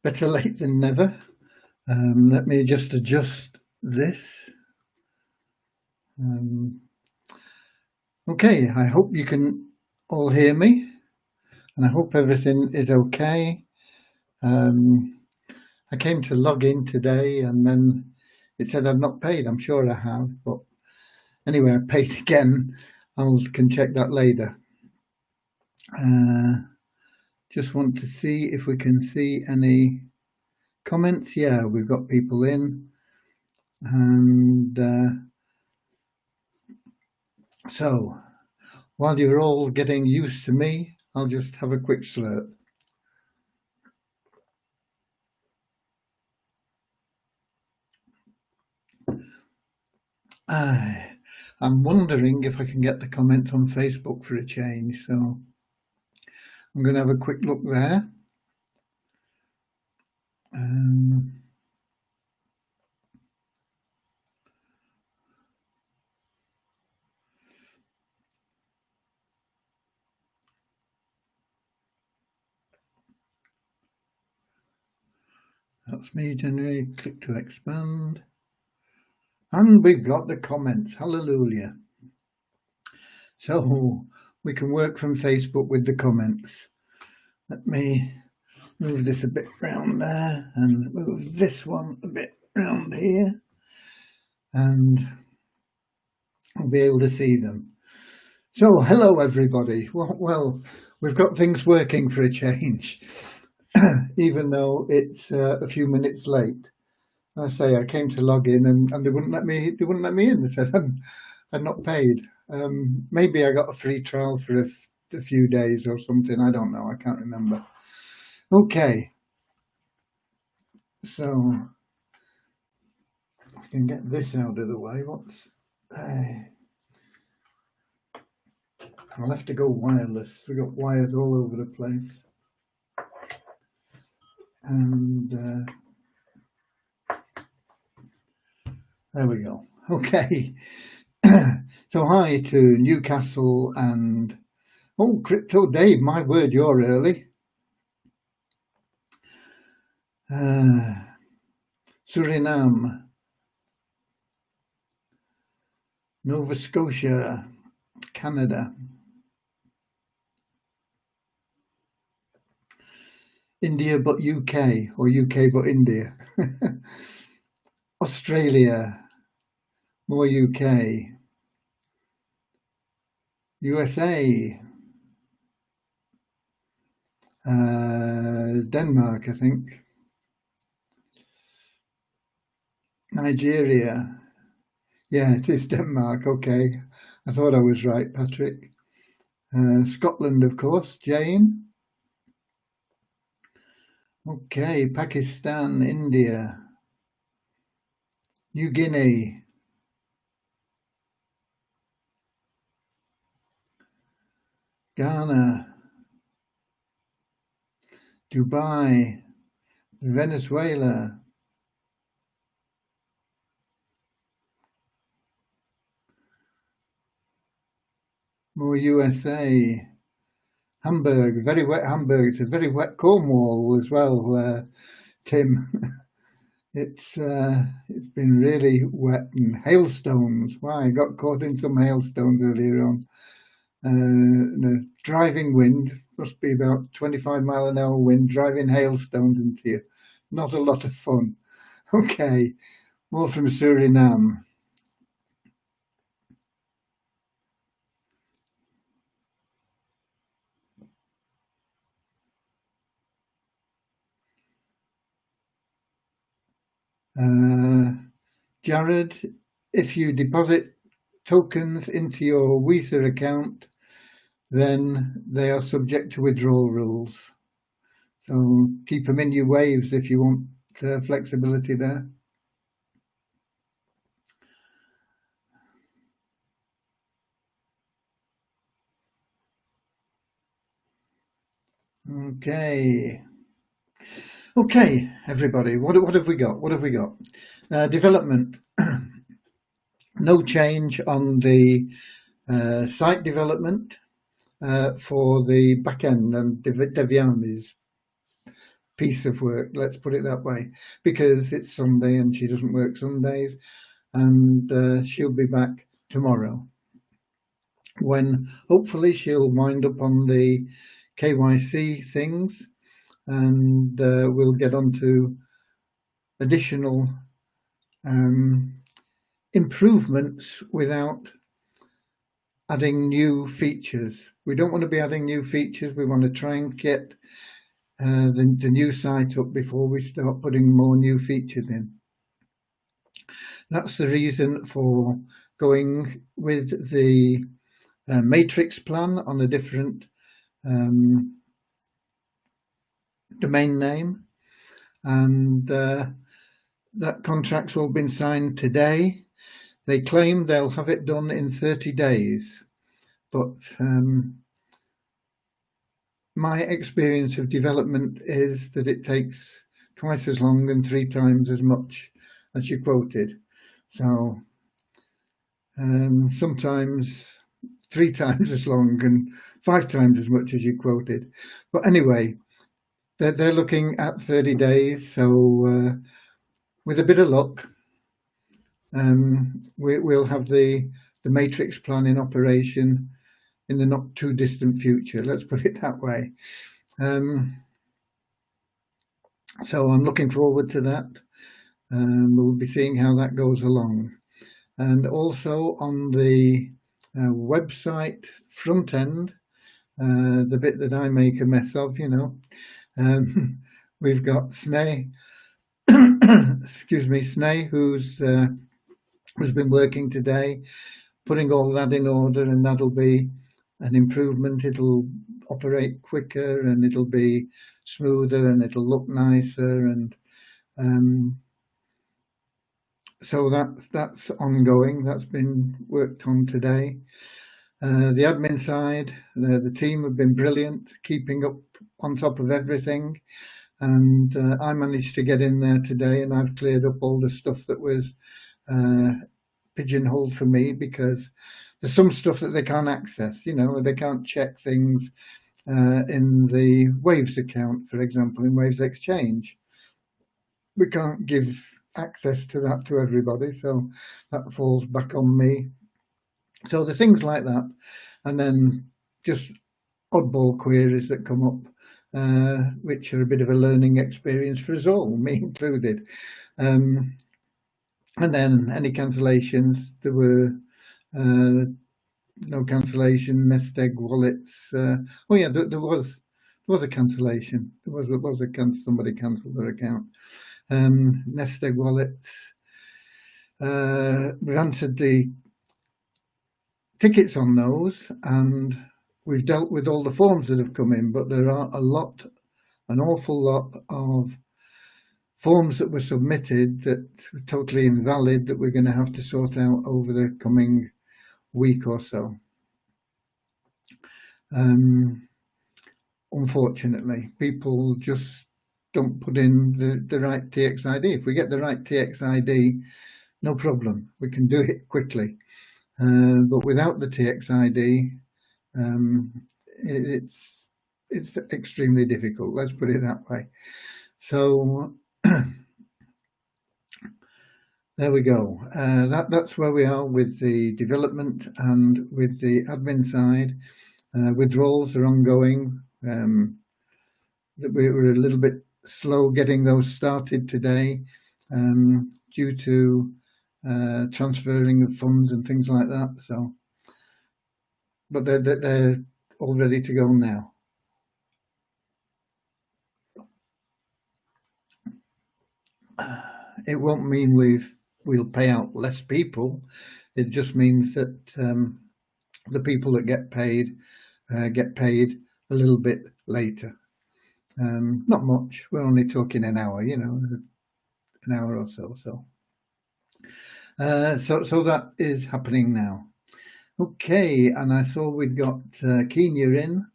Better late than never. Let me just adjust this. Okay, I hope you can all hear me, and I hope everything is okay. I came to log in today and then it said I've not paid. I'm sure I have, but anyway, I paid again. I can check that later. Just want to see if we can see any comments. Yeah, we've got people in. And so while you're all getting used to me, I'll just have a quick slurp. I'm wondering if I can get the comments on Facebook for a change, so I'm going to have a quick look there. That's me generally. Click to expand. And we've got the comments. Hallelujah. So we can work from Facebook with the comments. Let me move this a bit round there and move this one a bit round here. And I'll be able to see them. So hello everybody. Well, we've got things working for a change, even though it's a few minutes late. I say I came to log in and they wouldn't let me in. They said I'd not paid. Maybe I got a free trial for a few days or something. I don't know. I can't remember. Okay. So I can get this out of the way. I'll have to go wireless. We've got wires all over the place. And there we go. Okay. So hi to Newcastle and Crypto Dave, my word, you're early. Suriname, Nova Scotia, Canada, India but UK, or UK but India, Australia, more UK, USA, Denmark, I think, Nigeria. Yeah, it is Denmark. Okay, I thought I was right, Patrick. Scotland, of course, Jane. Okay, Pakistan, India, New Guinea, Ghana, Dubai, Venezuela, more USA, Hamburg, very wet Hamburg. It's a very wet Cornwall as well, Tim. It's been really wet and hailstones. Wow, I got caught in some hailstones earlier on. A driving wind, must be about 25-mile-an-hour wind, driving hailstones into you. Not a lot of fun. Okay, more from Suriname. Jared, if you deposit tokens into your Visa account, then they are subject to withdrawal rules. So keep them in your waves if you want flexibility there. Okay, everybody, what have we got? Development. No change on the site development for the backend, and Devyam is piece of work, let's put it that way, because it's Sunday and she doesn't work Sundays, and she'll be back tomorrow, when hopefully she'll wind up on the KYC things, and we'll get on to additional improvements without adding new features. We don't want to be adding new features. We want to try and get the new site up before we start putting more new features in. That's the reason for going with the matrix plan on a different domain name, and that contract's all been signed today. They claim they'll have it done in 30 days, but my experience of development is that it takes twice as long and 3 times as much as you quoted. So sometimes 3 times as long and 5 times as much as you quoted. But anyway, they're looking at 30 days. So with a bit of luck, we'll have the matrix plan in operation in the not too distant future. Let's put it that way. So I'm looking forward to that. We'll be seeing how that goes along. And also on the website front end, the bit that I make a mess of, you know, we've got Sneh, excuse me, Sneh, who's been working today, putting all that in order, and that'll be an improvement. It'll operate quicker, and it'll be smoother, and it'll look nicer, and so that's ongoing. That's been worked on today. The admin side, the team have been brilliant, keeping up on top of everything, and I managed to get in there today, and I've cleared up all the stuff that was pigeonholed for me, because there's some stuff that they can't access, you know, they can't check things in the Waves account, for example, in Waves Exchange. We can't give access to that to everybody, so that falls back on me. So the things like that, and then just oddball queries that come up, which are a bit of a learning experience for us all, me included. And then any cancellations, there were no cancellation, Nest Egg wallets. Oh yeah, there was a cancellation. Somebody cancelled their account. Nest Egg wallets. We've answered the tickets on those, and we've dealt with all the forms that have come in, but there are an awful lot of forms that were submitted that were totally invalid, that we're going to have to sort out over the coming week or so. Unfortunately, people just don't put in the right TXID. If we get the right TXID, no problem, we can do it quickly. But without the TXID, it's extremely difficult. Let's put it that way. So there we go. That's where we are with the development and with the admin side. Withdrawals are ongoing. We were a little bit slow getting those started today due to transferring of funds and things like that. So, but they're all ready to go now. It won't mean we'll pay out less people. It just means that the people that get paid a little bit later. Not much. We're only talking an hour, you know, an hour or so. So that is happening now. Okay, and I saw we'd got Kenya in.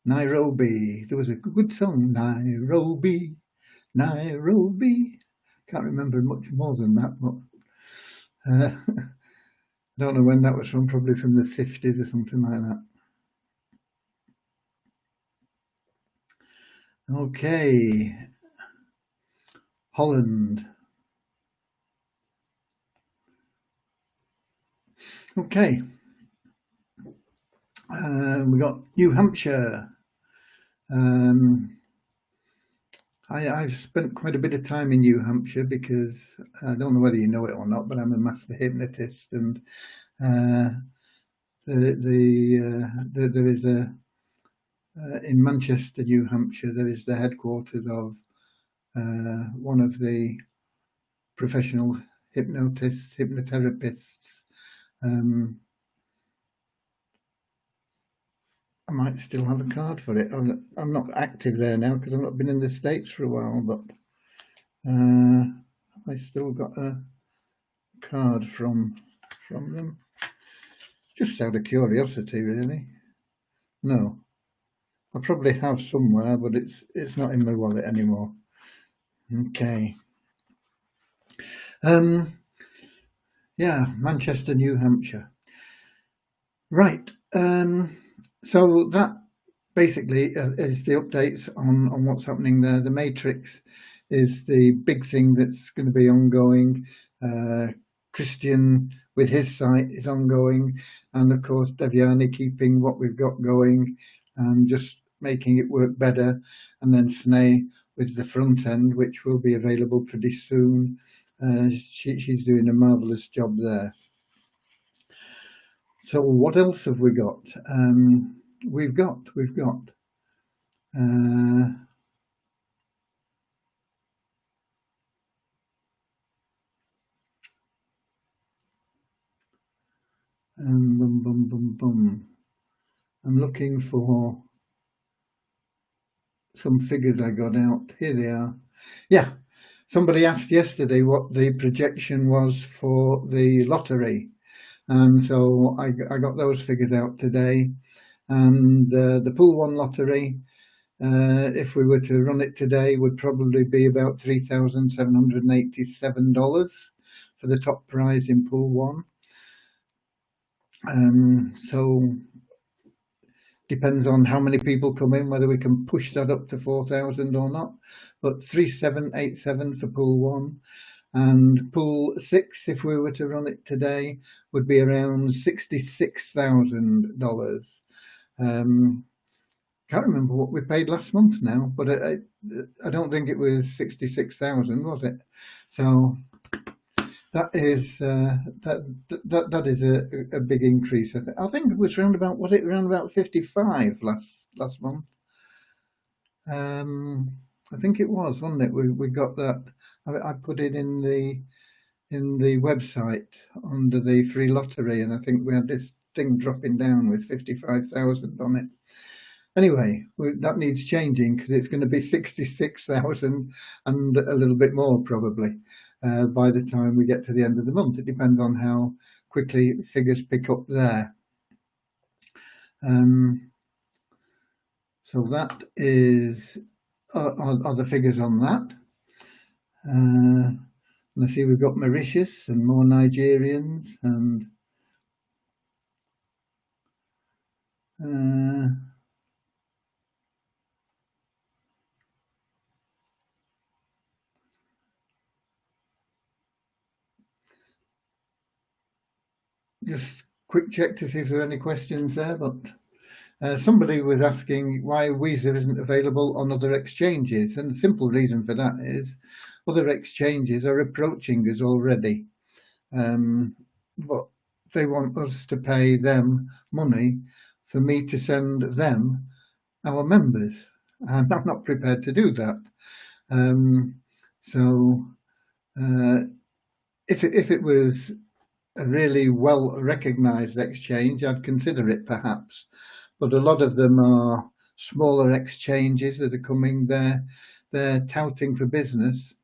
Nairobi. There was a good song, Nairobi, Nairobi. Can't remember much more than that, but I don't know when that was from, probably from the 50s or something like that. Okay, Holland. Okay, we got New Hampshire. I've spent quite a bit of time in New Hampshire because I don't know whether you know it or not, but I'm a master hypnotist, and uh, there is a in Manchester, New Hampshire, there is the headquarters of one of the professional hypnotherapists. I might still have a card for it. I'm not active there now because I've not been in the States for a while, but I still got a card from them. Just out of curiosity, really. No, I probably have somewhere, but it's not in my wallet anymore. Okay. Yeah, Manchester, New Hampshire. Right. So that basically is the updates on what's happening there. The Matrix is the big thing that's going to be ongoing. Christian with his site is ongoing, and of course Devyani keeping what we've got going and just making it work better, and then Sneh with the front end, which will be available pretty soon. She's doing a marvelous job there. So what else have we got? We've got I'm looking for some figures I got out. Here they are. Yeah, somebody asked yesterday what the projection was for the lottery, and so I got those figures out today. And the Pool One lottery, if we were to run it today, would probably be about $3,787 for the top prize in Pool One. So depends on how many people come in, whether we can push that up to 4,000 or not. But 3,787 for Pool One, and Pool Six, if we were to run it today, would be around $66,000. Can't remember what we paid last month now, but I don't think it was 66,000, was it? So that is that is a big increase. I think it was around about 55 last month. I think it was, wasn't it? We got that. I put it in the website under the free lottery, and I think we had this thing dropping down with 55,000 on it. Anyway, that needs changing because it's going to be 66,000 and a little bit more probably by the time we get to the end of the month. It depends on how quickly figures pick up there. So that is are the figures on that. And I see we've got Mauritius and more Nigerians and just quick check to see if there are any questions there, but somebody was asking why Weezer isn't available on other exchanges, and the simple reason for that is other exchanges are approaching us already, but they want us to pay them money for me to send them our members, and I'm not prepared to do that. So if it was a really well recognized exchange, I'd consider it perhaps, but a lot of them are smaller exchanges that are coming there. They're touting for business,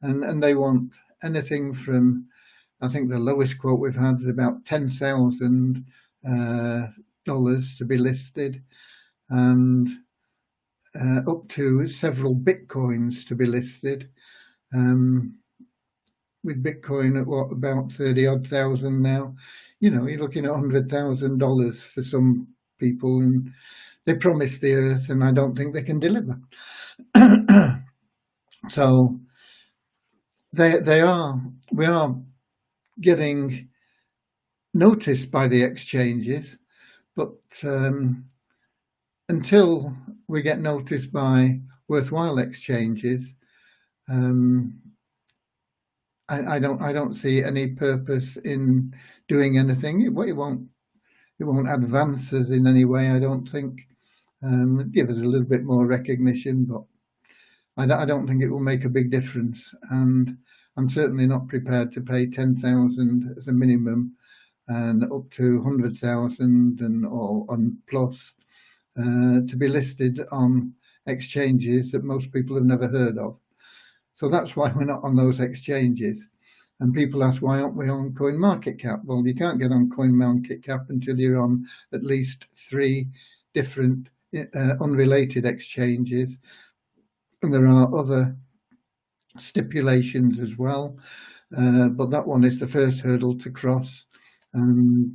and they want anything from, I think the lowest quote we've had is about $10,000 to be listed, and up to several Bitcoins to be listed. With Bitcoin at about 30 odd thousand now, you're looking at $100,000 for some people, and they promise the earth, and I don't think they can deliver. So we are getting noticed by the exchanges, but until we get noticed by worthwhile exchanges, I don't see any purpose in doing anything. It won't advance us in any way, I don't think. Give us a little bit more recognition, but I don't think it will make a big difference. And I'm certainly not prepared to pay 10,000 as a minimum and up to 100,000 and plus to be listed on exchanges that most people have never heard of. So that's why we're not on those exchanges. And people ask, why aren't we on CoinMarketCap? Well, you can't get on CoinMarketCap until you're on at least 3 different unrelated exchanges. And there are other stipulations as well, but that one is the first hurdle to cross. And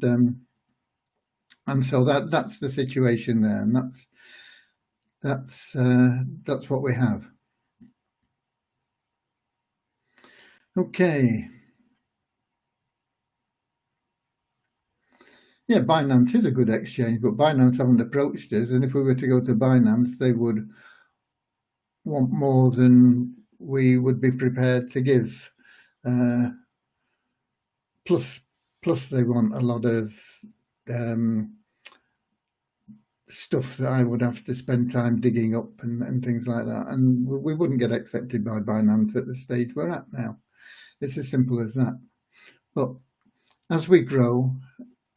so that's the situation there, and that's what we have. Okay. Yeah, Binance is a good exchange, but Binance haven't approached us, and if we were to go to Binance, they would want more than we would be prepared to give. Plus they want a lot of stuff that I would have to spend time digging up and things like that, and we wouldn't get accepted by Binance at the stage we're at now. It's as simple as that. But as we grow,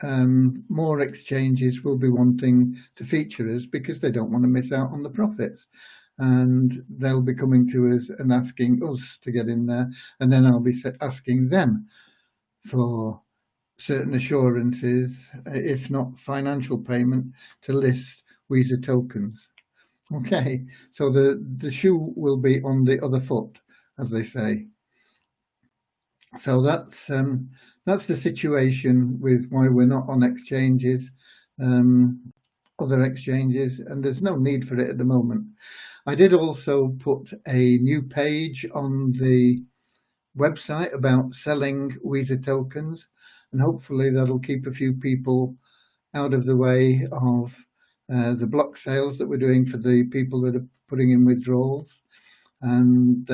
more exchanges will be wanting to feature us because they don't want to miss out on the profits, and they'll be coming to us and asking us to get in there, and then I'll be asking them for certain assurances, if not financial payment, to list Weezer tokens. Okay, so the shoe will be on the other foot, as they say. So that's the situation with why we're not on exchanges, other exchanges, and there's no need for it at the moment. I did also put a new page on the website about selling Weezer tokens, and hopefully that'll keep a few people out of the way of the block sales that we're doing for the people that are putting in withdrawals, and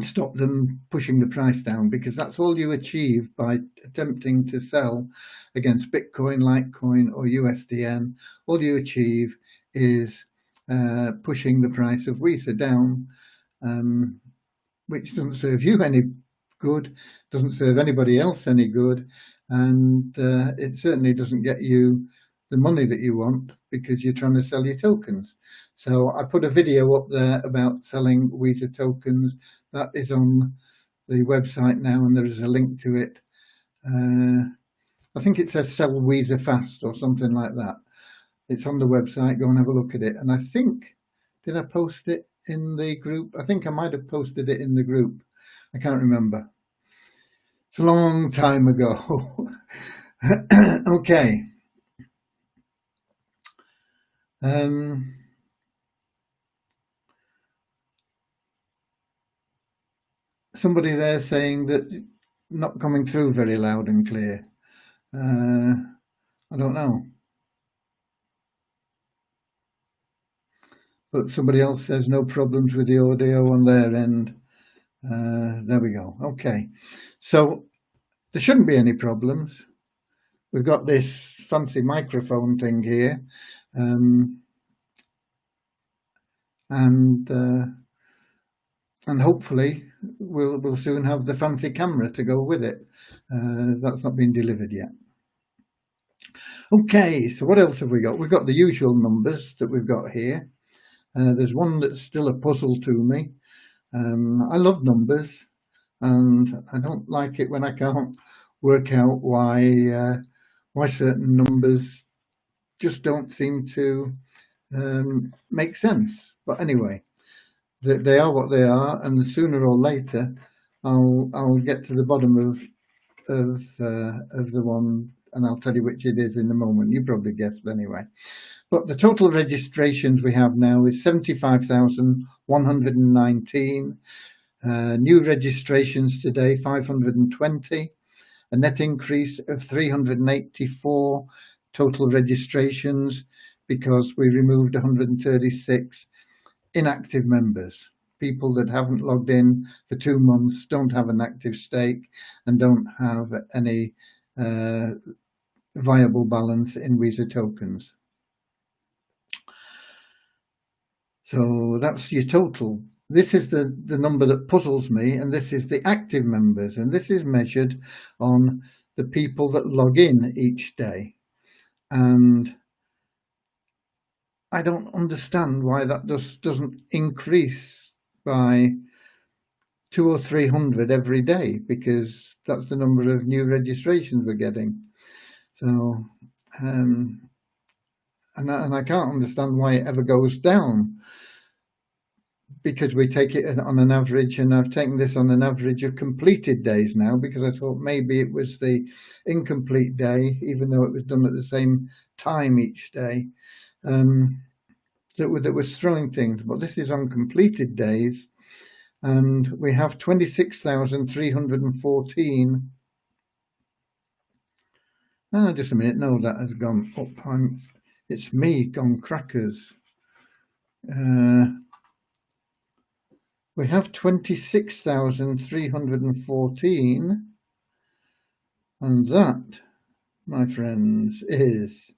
stop them pushing the price down, because that's all you achieve by attempting to sell against Bitcoin, Litecoin or USDN. All you achieve is pushing the price of Weezer down, which doesn't serve you any good, doesn't serve anybody else any good, and it certainly doesn't get you the money that you want, because you're trying to sell your tokens. So I put a video up there about selling Weezer tokens. That is on the website now, and there is a link to it. I think it says sell Weezer fast or something like that. It's on the website. Go and have a look at it. And I think, did I post it in the group? I think I might have posted it in the group. I can't remember. It's a long time ago. Okay. Somebody there saying that not coming through very loud and clear. I don't know. But somebody else says no problems with the audio on their end. There we go. Okay. So there shouldn't be any problems. We've got this fancy microphone thing here. And hopefully we'll soon have the fancy camera to go with it. That's not been delivered yet. Okay, so what else have we got? We've got the usual numbers that we've got here. There's one that's still a puzzle to me. I love numbers, and I don't like it when I can't work out why certain numbers just don't seem to make sense. But anyway, they are what they are, and sooner or later I'll get to the bottom of the one and I'll tell you which it is in a moment. You probably guessed anyway. But the total registrations we have now is 75,119. New registrations today, 520. A net increase of 384 total registrations because we removed 136 inactive members, people that haven't logged in for 2 months, don't have an active stake, and don't have any viable balance in Weezer tokens. So that's your total. This is the number that puzzles me, and this is the active members, and this is measured on the people that log in each day. And I don't understand why that doesn't increase by 200 or 300 every day, because that's the number of new registrations we're getting. So, and I can't understand why it ever goes down, because we take it on an average, and I've taken this on an average of completed days now, because I thought maybe it was the incomplete day, even though it was done at the same time each day, that was throwing things. But this is on completed days, and we have 26,314. Just a minute. No, that has gone up. It's me gone crackers. We have 26,314, and that, my friends, is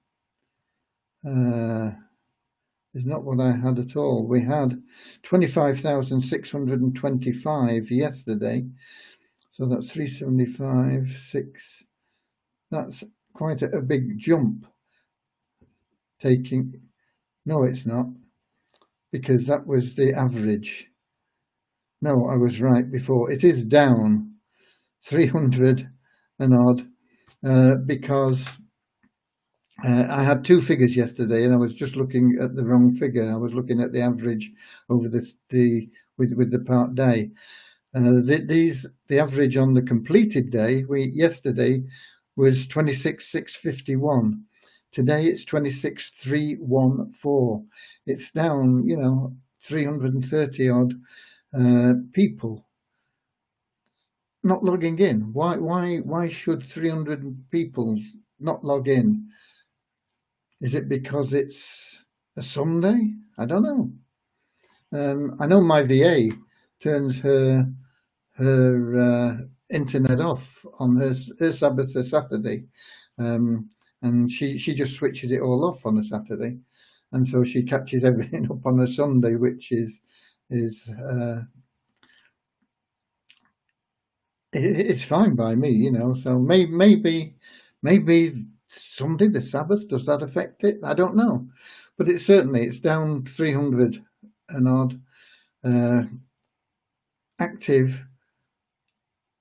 not what I had at all. We had 25,625 yesterday, so that's 375, 6. That's quite a big jump. No, it's not, because that was the average. No, I was right before. It is down 300 and odd, because I had 2 figures yesterday, and I was just looking at the wrong figure. I was looking at the average over with the part day. The average on the completed day yesterday was 26,651. Today it's 26,314. It's down, 330 odd people not logging in. Why should 300 people not log in? Is it because it's a Sunday? I don't know. I know my VA turns her internet off on her Sabbath or Saturday, and she just switches it all off on a Saturday, and so she catches everything up on a Sunday, which is it's fine by me, So maybe Sunday, the Sabbath, does that affect it? I don't know, but it's down 300 and odd active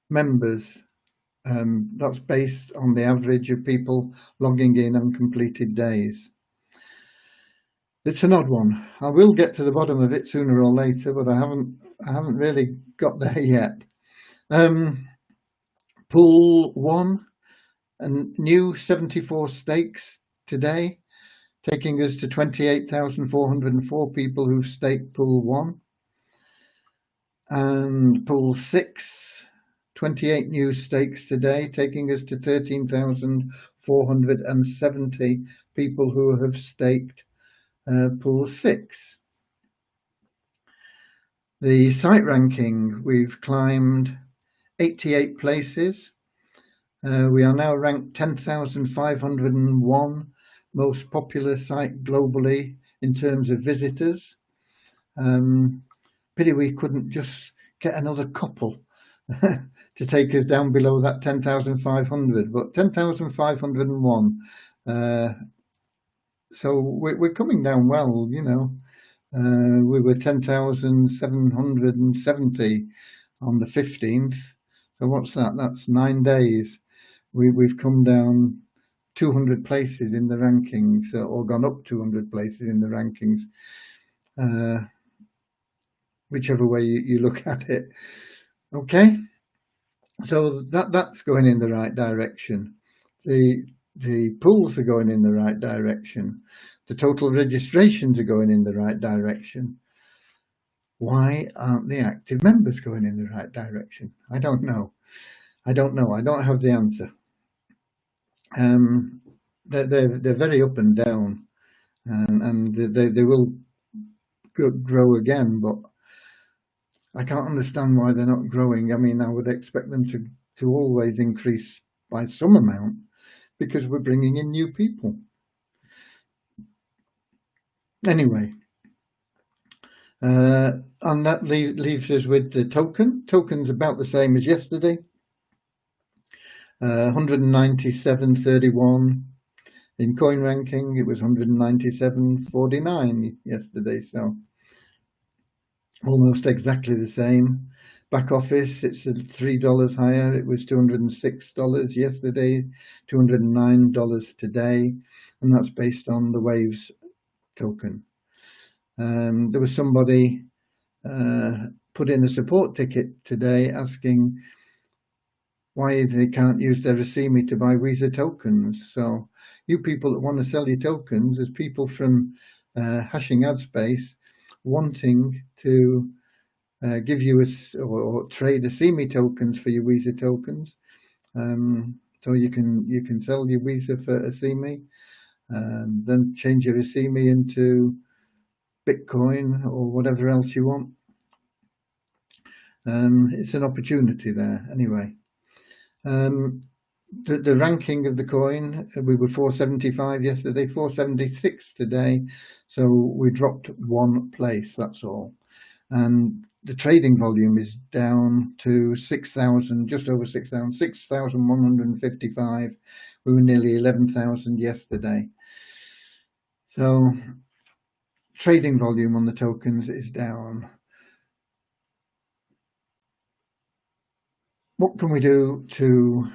members. That's based on the average of people logging in on completed days. It's an odd one. I will get to the bottom of it sooner or later, but I haven't really got there yet. Pool 1, and new 74 stakes today, taking us to 28,404 people who've staked Pool 1. And Pool 6, 28 new stakes today, taking us to 13,470 people who have staked Pool 6. The site ranking, we've climbed 88 places. We are now ranked 10,501 most popular site globally in terms of visitors. Pity we couldn't just get another couple to take us down below that 10,500, but 10,501. So we're coming down well, We were 10,770 on the 15th. So what's that? That's 9 days. We've come down 200 places in the rankings, or gone up 200 places in the rankings, whichever way you look at it. Okay, so that's going in the right direction. The the pools are going in the right direction. The total registrations are going in the right direction. Why aren't the active members going in the right direction? I don't know. I don't have the answer. They're very up and down, and they will grow again, but I can't understand why they're not growing. I mean, I would expect them to always increase by some amount because we're bringing in new people. Anyway, and that leaves us with the token. Token's about the same as yesterday. 197.31 in coin ranking. It was 197.49 yesterday, so almost exactly the same. Back office, it's at $3 higher. It was $206 yesterday, $209 today, and that's based on the Waves token. There was somebody put in a support ticket today asking why they can't use their Asimi to buy Weezer tokens. So you people that want to sell your tokens, as people from Hashing AdSpace wanting to give you or trade Asimi tokens for your Weezer tokens, so you can sell your Weezer for Asimi, then change your Asimi into Bitcoin or whatever else you want. It's an opportunity there anyway. The ranking of the coin, we were 475 yesterday, 476 today, so we dropped one place, that's all. And the trading volume is down to 6,000, just over 6,000, 6,155. We were nearly 11,000 yesterday. So trading volume on the tokens is down. What can we do to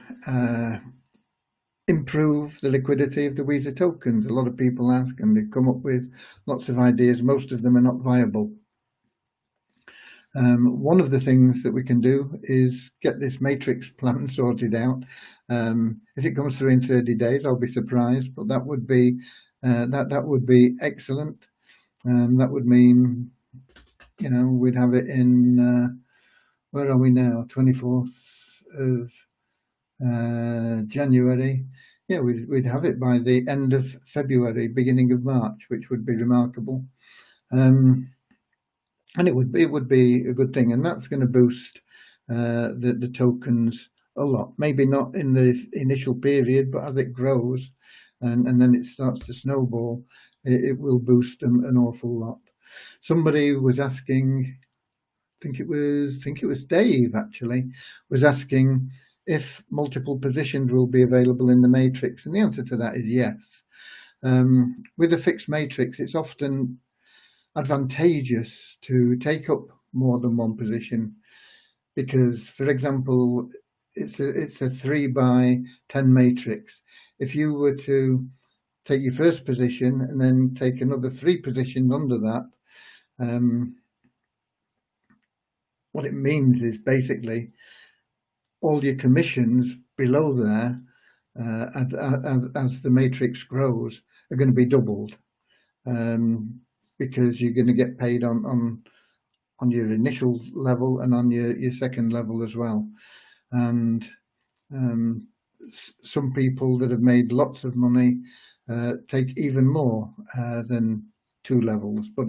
improve the liquidity of the Weezer tokens? A lot of people ask, and they come up with lots of ideas. Most of them are not viable. One of the things that we can do is get this matrix plan sorted out. If it comes through in 30 days, I'll be surprised, but that would be excellent. That would mean, we'd have it in, where are we now? 24th of January. Yeah, we'd have it by the end of February, beginning of March, which would be remarkable. And it would be a good thing, and that's going to boost the tokens a lot. Maybe not in the initial period, but as it grows and then it starts to snowball, it will boost them an awful lot. Somebody was asking, I think it was Dave actually, was asking if multiple positions will be available in the matrix, and the answer to that is yes. With a fixed matrix, it's often advantageous to take up more than one position because, for example, it's a 3 by 10 matrix. If you were to take your first position and then take another 3 positions under that, what it means is basically all your commissions below there, as the matrix grows, are going to be doubled, because you're going to get paid on your initial level and on your second level as well. And some people that have made lots of money take even more than 2 levels, but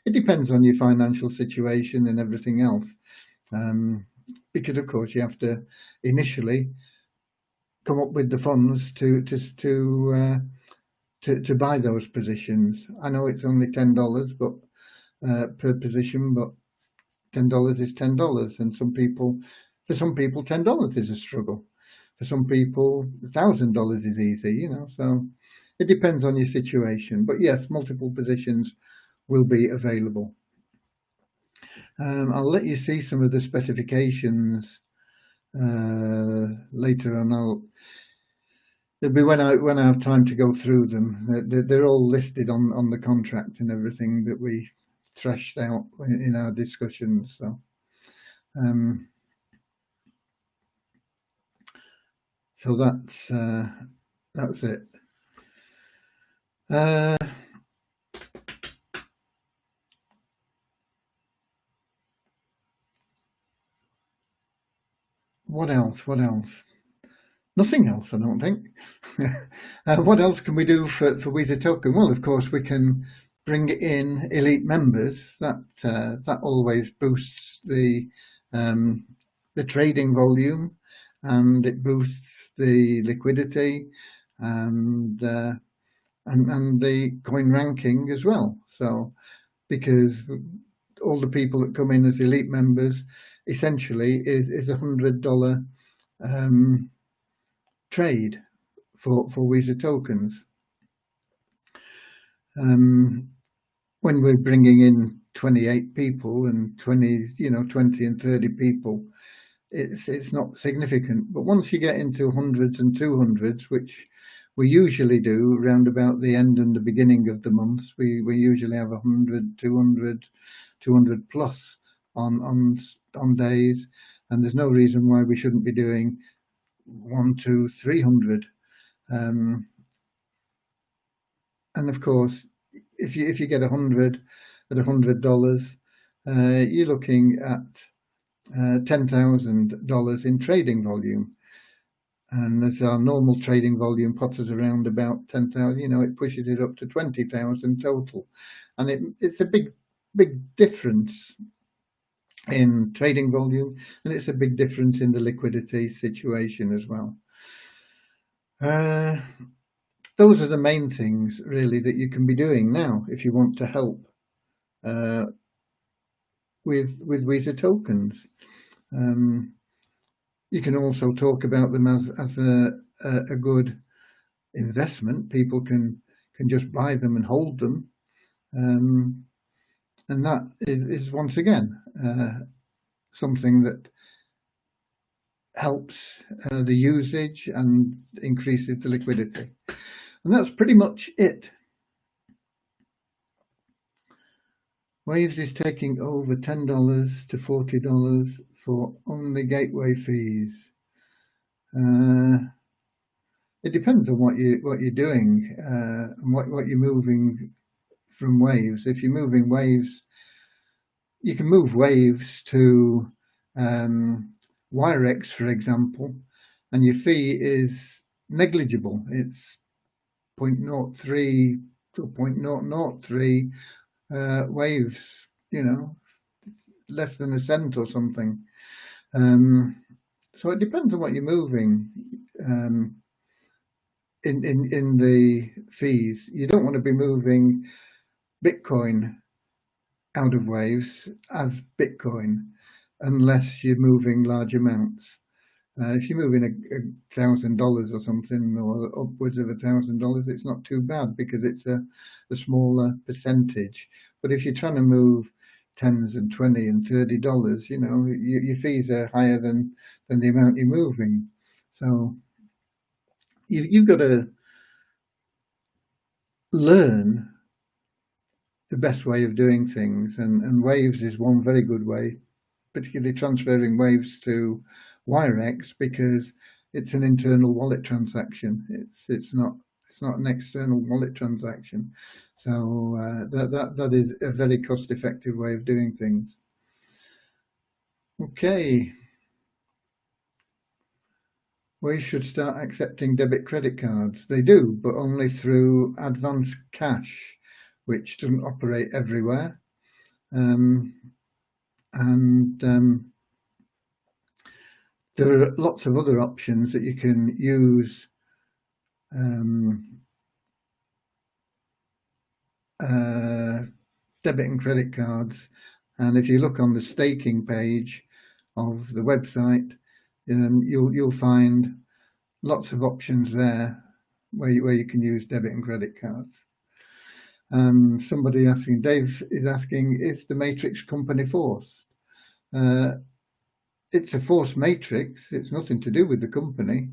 it depends on your financial situation and everything else, because of course you have to initially come up with the funds to buy those positions. I know it's only $10 but per position, but $10 is $10, and for some people $10 is a struggle. For some people $1,000 is easy, so it depends on your situation. But yes, multiple positions will be available. I'll let you see some of the specifications later on. It'll be when I have time to go through them. They're all listed on the contract and everything that we thrashed out in our discussions. So that's That's it. What else? What else? Nothing else, I don't think. What else can we do for Weezer Token? Well, of course, we can bring in elite members. That always boosts the trading volume, and it boosts the liquidity and the coin ranking as well. So, because all the people that come in as elite members essentially is $100 trade for Weezer tokens. When we're bringing in 28 people and 20 and 30 people, it's not significant. But once you get into hundreds and 200s, which we usually do around about the end and the beginning of the month, we usually have 100, 200 plus on days, and there's no reason why we shouldn't be doing 1, 2, 300. And of course, if you get 100 at $100, you're looking at $10,000 in trading volume. And as our normal trading volume potters around about 10,000, it pushes it up to 20,000 total, and it's a big difference in trading volume, and it's a big difference in the liquidity situation as well. Those are the main things really that you can be doing now if you want to help with Weezer tokens. You can also talk about them as a good investment. People can just buy them and hold them, and that is once again something that helps the usage and increases the liquidity. And that's pretty much it. Waves is taking over $10 to $40 for only gateway fees. It depends on what you're doing and what you're moving from Waves. If you're moving Waves, you can move Waves to Wirex, for example, and your fee is negligible. It's 0.03 to 0.003 waves, less than a cent or something. So it depends on what you're moving in the fees. You don't want to be moving Bitcoin out of Waves as Bitcoin unless you're moving large amounts. If you're moving $1,000 or something, or upwards of $1,000, it's not too bad because it's a smaller percentage. But if you're trying to move tens and $20 and $30, your fees are higher than the amount you're moving. So you've got to learn the best way of doing things, and Waves is one very good way, particularly transferring Waves to Wirex, because it's an internal wallet transaction. It's not an external wallet transaction. So that is a very cost-effective way of doing things. Okay. Waves should start accepting debit credit cards. They do, but only through Advance Cash, which doesn't operate everywhere. There are lots of other options that you can use debit and credit cards. And if you look on the staking page of the website, you'll find lots of options there where you can use debit and credit cards. Somebody asking, Dave is asking, is the matrix company forced? It's a forced matrix. It's nothing to do with the company.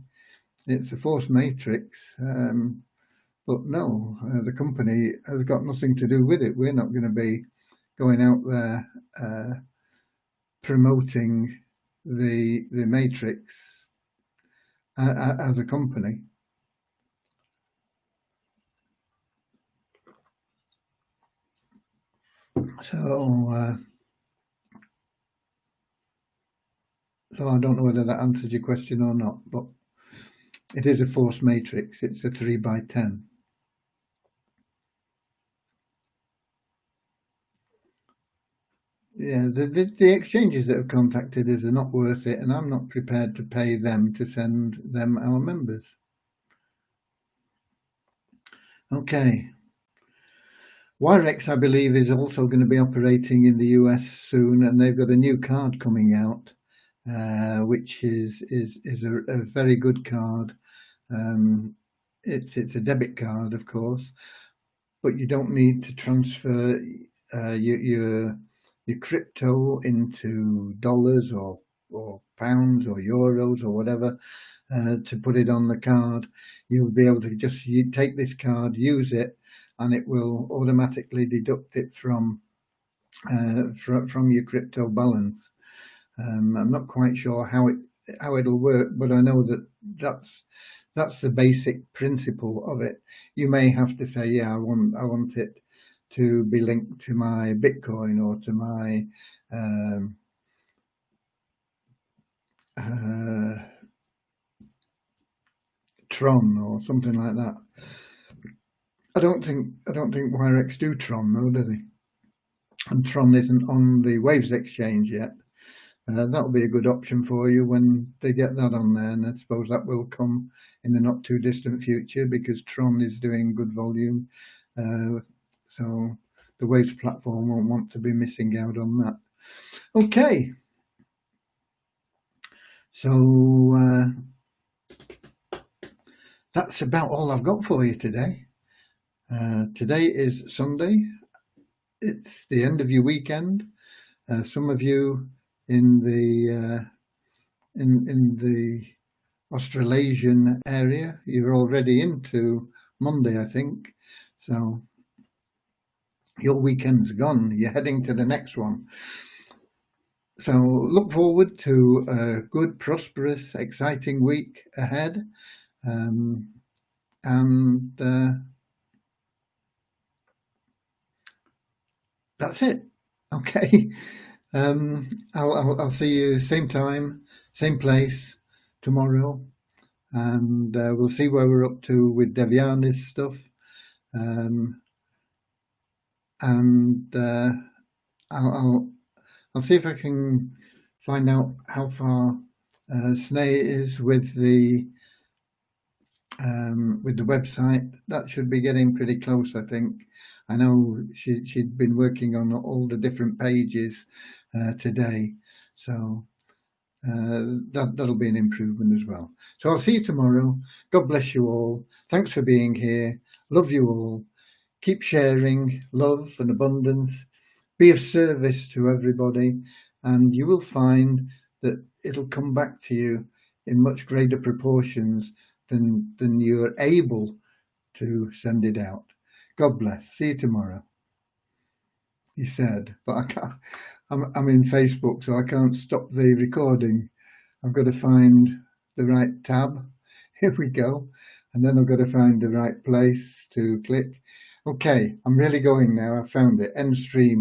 It's a forced matrix. But no, the company has got nothing to do with it. We're not going to be going out there promoting the matrix as a company. So I don't know whether that answers your question or not, but it is a force matrix. It's a 3x10. Yeah, the exchanges that have contacted us are not worth it, and I'm not prepared to pay them to send them our members. Okay. Wirex, I believe, is also going to be operating in the US soon, and they've got a new card coming out, which is a very good card. It's a debit card, of course, but you don't need to transfer your crypto into dollars or pounds or euros or whatever to put it on the card. You'll be able to just take this card, use it, and it will automatically deduct it from your crypto balance. I'm not quite sure how it'll work, but I know that's the basic principle of it. You may have to say, yeah, I want it to be linked to my Bitcoin or to my Tron or something like that. I don't think Wirex do Tron though, do they? And Tron isn't on the Waves exchange yet. That'll be a good option for you when they get that on there, and I suppose that will come in the not too distant future because Tron is doing good volume. So the Waves platform won't want to be missing out on that. Okay. So that's about all I've got for you today. Today is Sunday. It's the end of your weekend. Some of you in the Australasian area, you're already into Monday, I think. So your weekend's gone. You're heading to the next one. So look forward to a good, prosperous, exciting week ahead. That's it. Okay. I'll see you same time, same place tomorrow, and we'll see where we're up to with Devyani's stuff. I'll see if I can find out how far Sneh is with the website. That should be getting pretty close, I think. I know she'd been working on all the different pages today, so that'll be an improvement as well. So I'll see you tomorrow. God bless you all. Thanks for being here. Love you all. Keep sharing love and abundance. Be of service to everybody, and you will find that it'll come back to you in much greater proportions than you're able to send it out. God bless. See you tomorrow. He said, but I can't. I'm in Facebook, so I can't stop the recording. I've got to find the right tab. Here we go. And then I've got to find the right place to click. Okay, I'm really going now. I found it. End stream.